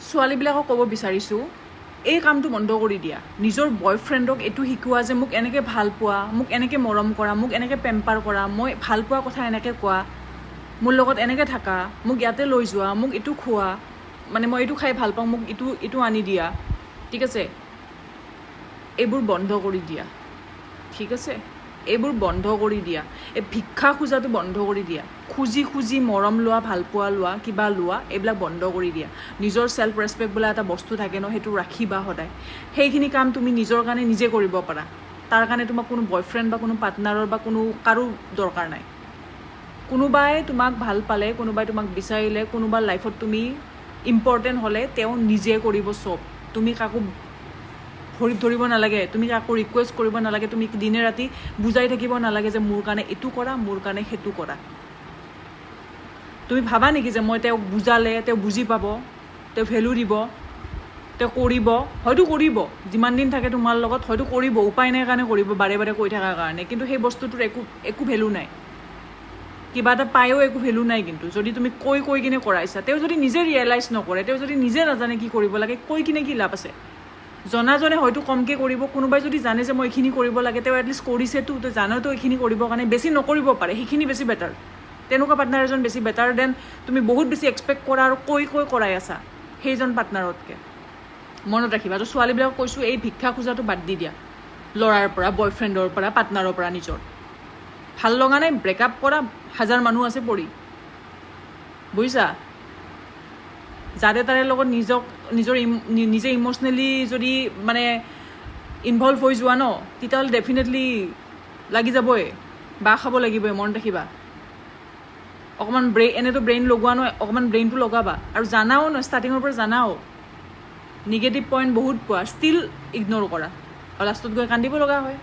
ছোৱালীবিলাকক ক'ব বিচাৰিছোঁ এই কামটো বন্ধ কৰি দিয়া নিজৰ বয়ফ্ৰেণ্ডক এইটো শিকোৱা যে মোক এনেকৈ ভাল পোৱা মোক এনেকৈ মৰম কৰা মোক এনেকৈ পেম্পাৰ কৰা মই ভাল পোৱা কথা এনেকৈ কোৱা মোৰ লগত এনেকৈ থাকা মোক ইয়াতে লৈ যোৱা মোক এইটো খোৱা মানে মই এইটো খাই ভাল পাওঁ মোক এইটো আনি দিয়া ঠিক আছে এইবোৰ বন্ধ কৰি দিয়া ঠিক আছে এইবোৰ বন্ধ কৰি দিয়া এই ভিক্ষা খোজাটো বন্ধ কৰি দিয়া খুজি খুজি মৰম লোৱা ভাল পোৱা লোৱা কিবা লোৱা এইবিলাক বন্ধ কৰি দিয়া নিজৰ সেলফ ৰেসপেক্ট বোলা এটা বস্তু থাকে ন সেইটো ৰাখিবা সদায় সেইখিনি কাম তুমি নিজৰ কাৰণে নিজে কৰিব পাৰা তাৰ কাৰণে তোমাক কোনো বয়ফ্ৰেণ্ড বা কোনো পাৰ্টনাৰৰ বা কোনো কাৰো দৰকাৰ নাই কোনোবাই তোমাক ভাল পালে কোনোবাই তোমাক বিচাৰিলে কোনোবা লাইফত তুমি ইম্পৰ্টেণ্ট হ'লে তেওঁ নিজে কৰিব সব তুমি কাকো ভৰিত ধৰিব নালাগে তুমি কাকো ৰিকুৱেষ্ট কৰিব নালাগে তুমি দিনে ৰাতি বুজাই থাকিব নালাগে যে মোৰ কাৰণে এইটো কৰা মোৰ কাৰণে সেইটো কৰা তুমি ভাবা নেকি যে মই তেওঁক বুজালে তেওঁ বুজি পাব তেওঁ ভেলু দিব তেওঁ কৰিব হয়তো কৰিব যিমান দিন থাকে তোমাৰ লগত হয়তো কৰিব উপায় নাই কাৰণে কৰিব বাৰে বাৰে কৈ থকাৰ কাৰণে কিন্তু সেই বস্তুটোৰ একো ভেলু নাই কিবা এটা পায়ও একো ভেলু নাই কিন্তু যদি তুমি কৈ কিনে কৰাইছা তেওঁ যদি নিজে ৰিয়েলাইজ নকৰে তেওঁ যদি নিজে নাজানে কি কৰিব লাগে কৈ কিনে কি লাভ আছে জনাজনে হয়তো কমকৈ কৰিব কোনোবাই যদি জানে যে মই এইখিনি কৰিব লাগে তেওঁ এটলিষ্ট কৰিছেতো তো জানেতো এইখিনি কৰিবৰ কাৰণে বেছি নকৰিব পাৰে সেইখিনি বেছি বেটাৰ তেনেকুৱা পাৰ্টনাৰ এজন বেছি বেটাৰ দেন তুমি বহুত বেছি এক্সপেক্ট কৰা আৰু কৈ কৰাই আছা সেইজন পাৰ্টনাৰতকৈ মনত ৰাখিবা তো ছোৱালীবিলাকক কৈছোঁ এই ভিক্ষা খোজাটো বাদ দি দিয়া ল'ৰাৰ পৰা বয়ফ্ৰেণ্ডৰ পৰা পাৰ্টনাৰৰ পৰা নিজৰ ভাল লগা নাই ব্ৰেকআপ কৰা হাজাৰ মানুহ আছে পৰি বুজিছা যাৰে তাৰে লগত নিজে ইম'চনেলি যদি মানে ইনভলভ হৈ যোৱা ন তেতিয়াহ'লে ডেফিনেটলি লাগি যাবই বাহ খাব লাগিবই মনত ৰাখিবা অকণমান এনেতো ব্ৰেইন লগোৱা নহয় অকণমান ব্ৰেইনটো লগাবা আৰু জানাও ন ষ্টাৰ্টিঙৰ পৰা জানাও নিগেটিভ পইণ্ট বহুত পোৱা ষ্টিল ইগন'ৰ কৰা আৰু লাষ্টত গৈ কান্দিব লগা হয়